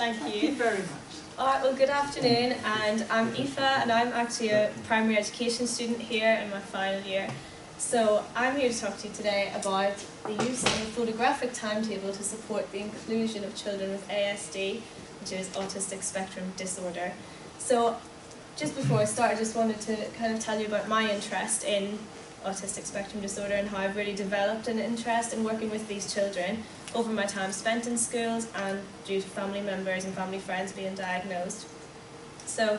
Thank you. Thank you very much. Alright, well, good afternoon, and I'm Aoife, and I'm actually a primary education student here in my final year. So I'm here to talk to you today about the use of a photographic timetable to support the inclusion of children with ASD, which is autistic spectrum disorder. So just before I start, I just wanted to kind of tell you about my interest in autistic spectrum disorder and how I've really developed an interest in working with these children over my time spent in schools and due to family members and family friends being diagnosed. So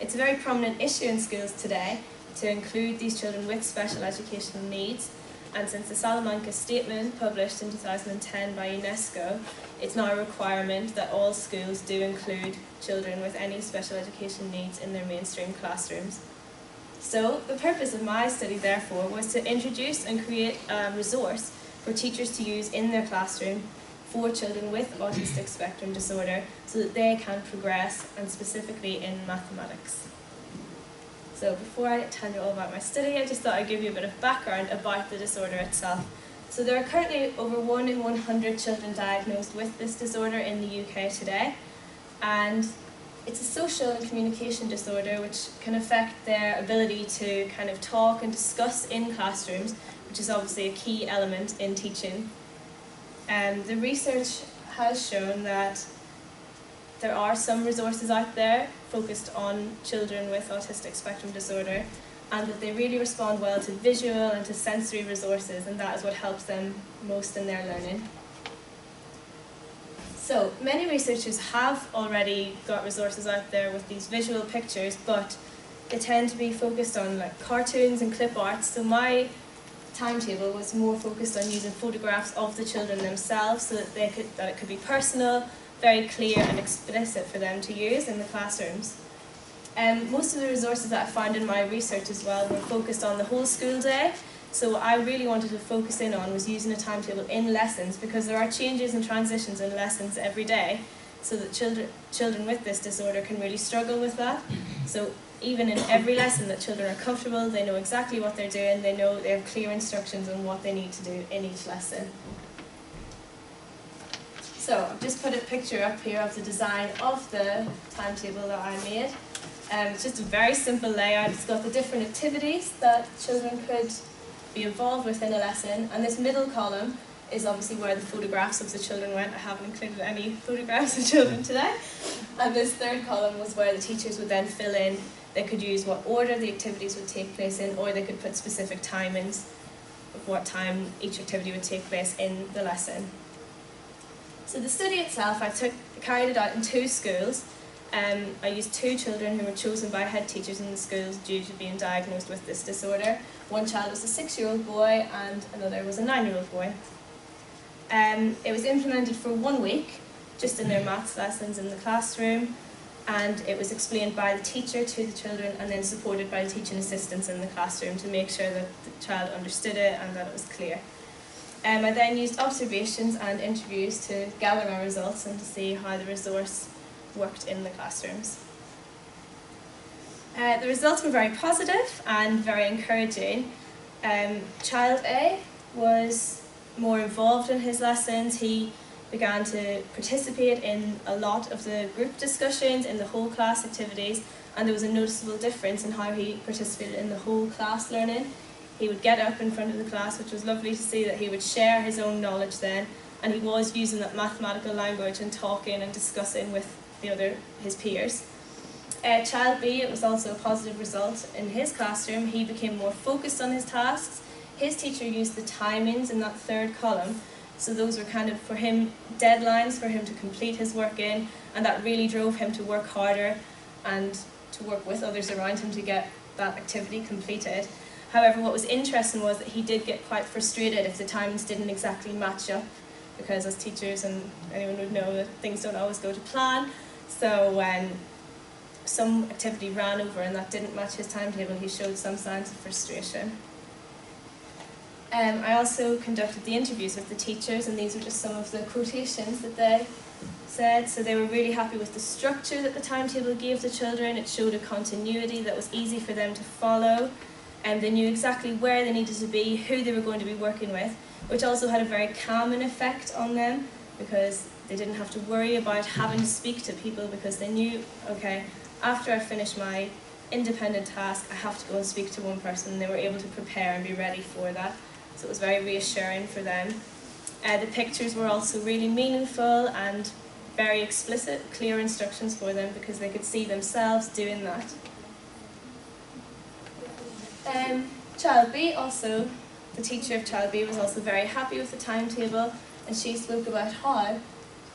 it's a very prominent issue in schools today to include these children with special educational needs, and since the Salamanca Statement published in 2010 by UNESCO, it's now a requirement that all schools do include children with any special education needs in their mainstream classrooms. So the purpose of my study, therefore, was to introduce and create a resource for teachers to use in their classroom for children with autistic spectrum disorder so that they can progress, and specifically in mathematics. So before I tell you all about my study, I just thought I'd give you a bit of background about the disorder itself. So there are currently over 1 in 100 children diagnosed with this disorder in the UK today, and it's a social and communication disorder which can affect their ability to kind of talk and discuss in classrooms, which is obviously a key element in teaching. The research has shown that there are some resources out there focused on children with autistic spectrum disorder, and that they really respond well to visual and to sensory resources, and that is what helps them most in their learning. So many researchers have already got resources out there with these visual pictures, but they tend to be focused on like cartoons and clip arts. So my timetable was more focused on using photographs of the children themselves so that it could be personal, very clear and explicit for them to use in the classrooms. Most of the resources that I found in my research as well were focused on the whole school day. So what I really wanted to focus in on was using a timetable in lessons, because there are changes and transitions in lessons every day, so that children with this disorder can really struggle with that. So even in every lesson that children are comfortable, they know exactly what they're doing, they have clear instructions on what they need to do in each lesson. So I've just put a picture up here of the design of the timetable that I made. It's just a very simple layout. It's got the different activities that children could be involved with in a lesson, and this middle column is obviously where the photographs of the children went. I haven't included any photographs of children today. And this third column was where the teachers would then fill in. They could use what order the activities would take place in, or they could put specific timings of what time each activity would take place in the lesson. So the study itself, I carried it out in 2 schools. I used 2 children who were chosen by head teachers in the schools due to being diagnosed with this disorder. One child was a 6-year-old boy and another was a 9-year-old boy. It was implemented for 1 week, just in their maths lessons in the classroom, and it was explained by the teacher to the children and then supported by the teaching assistants in the classroom to make sure that the child understood it and that it was clear. I then used observations and interviews to gather my results and to see how the resource worked in the classrooms. The results were very positive and very encouraging. Child A was more involved in his lessons. He began to participate in a lot of the group discussions, in the whole class activities, and there was a noticeable difference in how he participated in the whole class learning. He would get up in front of the class, which was lovely to see that he would share his own knowledge then, and he was using that mathematical language and talking and discussing with his peers. Child B, it was also a positive result in his classroom. He became more focused on his tasks. His teacher used the timings in that 3rd column, so those were kind of, for him, deadlines for him to complete his work in, and that really drove him to work harder and to work with others around him to get that activity completed. However, what was interesting was that he did get quite frustrated if the timings didn't exactly match up, because as teachers, and anyone would know, that things don't always go to plan. So when some activity ran over and that didn't match his timetable, he showed some signs of frustration. I also conducted the interviews with the teachers, and these were just some of the quotations that they said. So they were really happy with the structure that the timetable gave the children. It showed a continuity that was easy for them to follow, and they knew exactly where they needed to be, who they were going to be working with, which also had a very calming effect on them, because They didn't have to worry about having to speak to people because they knew, okay, after I finish my independent task, I have to go and speak to one person, and they were able to prepare and be ready for that. So it was very reassuring for them. The pictures were also really meaningful and very explicit, clear instructions for them because they could see themselves doing that. Child B also, the teacher of Child B was also very happy with the timetable, and she spoke about how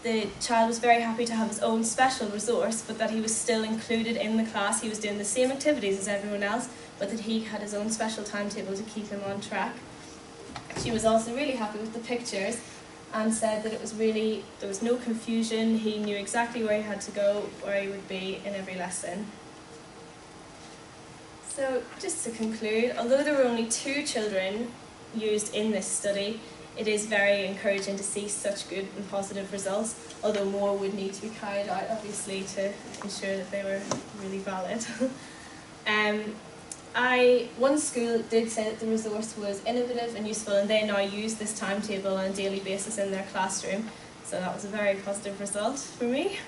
the child was very happy to have his own special resource, but that he was still included in the class. He was doing the same activities as everyone else, but that he had his own special timetable to keep him on track. She was also really happy with the pictures and said that it was really, there was no confusion. He knew exactly where he had to go, where he would be in every lesson. So just to conclude, although there were only 2 children used in this study, it is very encouraging to see such good and positive results, although more would need to be carried out, obviously, to ensure that they were really valid. One school did say that the resource was innovative and useful, and they now use this timetable on a daily basis in their classroom, so that was a very positive result for me.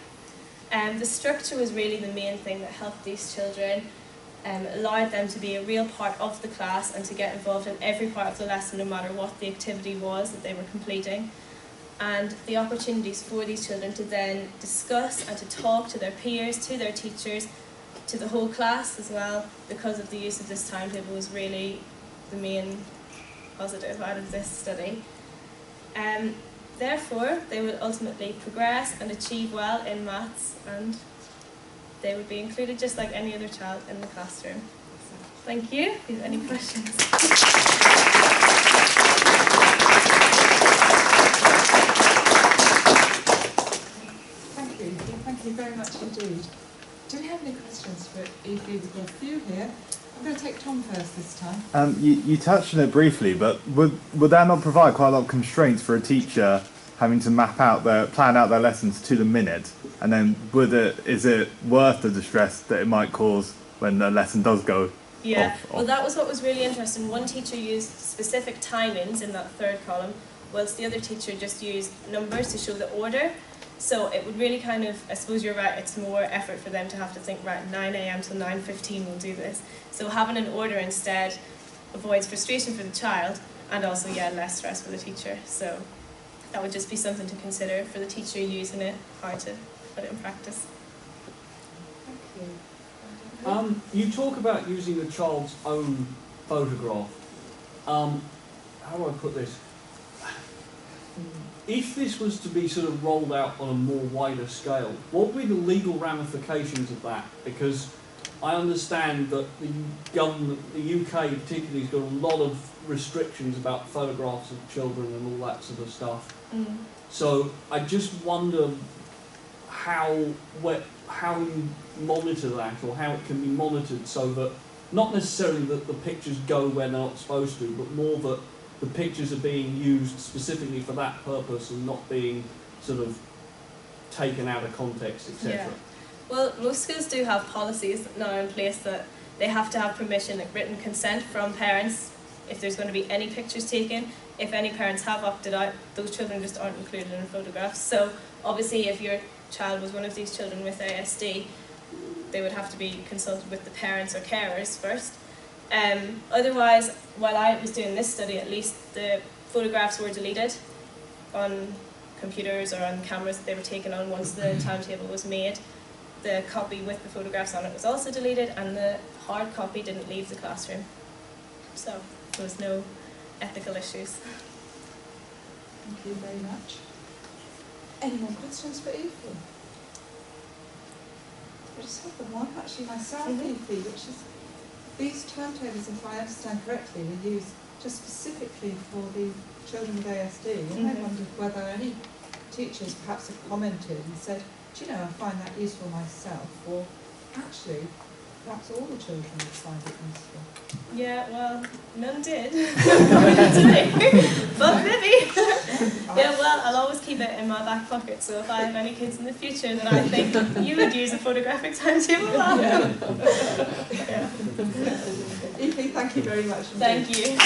The structure was really the main thing that helped these children, allowed them to be a real part of the class and to get involved in every part of the lesson, no matter what the activity was that they were completing. And the opportunities for these children to then discuss and to talk to their peers, to their teachers, to the whole class as well, because of the use of this timetable, was really the main positive out of this study. Therefore, they would ultimately progress and achieve well in maths, and they would be included just like any other child in the classroom. Thank you. If you have any questions. Thank you very much indeed. Do we have any questions for Aoife? We've got a few here. I'm going to take Tom first this time. You touched on it briefly, but would that not provide quite a lot of constraints for a teacher having to plan out their lessons to the minute? And then is it worth the distress that it might cause when the lesson does go off? Well, that was what was really interesting. One teacher used specific timings in that 3rd column, whilst the other teacher just used numbers to show the order. So it would really kind of, I suppose you're right, it's more effort for them to have to think, right, 9 AM till 9:15 we'll do this. So having an order instead avoids frustration for the child, and also, less stress for the teacher. So that would just be something to consider for the teacher using it, how to put it in practice. Thank you. You talk about using the child's own photograph. How do I put this? If this was to be sort of rolled out on a more wider scale, what would be the legal ramifications of that? Because I understand that the government, the UK particularly, has got a lot of restrictions about photographs of children and all that sort of stuff. Mm. So I just wonder how you monitor that, or how it can be monitored, so that not necessarily that the pictures go where they're not supposed to, but more that the pictures are being used specifically for that purpose and not being sort of taken out of context, etc. Yeah. Well, most schools do have policies now in place that they have to have permission, like written consent from parents if there's going to be any pictures taken. If any parents have opted out, those children just aren't included in photographs. So obviously if your child was one of these children with ASD, they would have to be consulted with the parents or carers first. Otherwise, while I was doing this study, at least the photographs were deleted on computers or on cameras that they were taken on once the timetable was made. The copy with the photographs on it was also deleted, and the hard copy didn't leave the classroom. So there was no ethical issues. Thank you very much. Any more questions for Aoife? I just have the one actually myself, Aoife, which is these timetables, if I understand correctly, were used just specifically for the children with ASD. And I wondered whether any teachers perhaps have commented and said, do you know, I find that useful myself, or actually, perhaps all the children would find it useful. Yeah, well, none did. But maybe. Yeah, well, I'll always keep it in my back pocket, so if I have any kids in the future that I think you would use a photographic timetable, well. Aoife, thank you very much indeed. Thank you.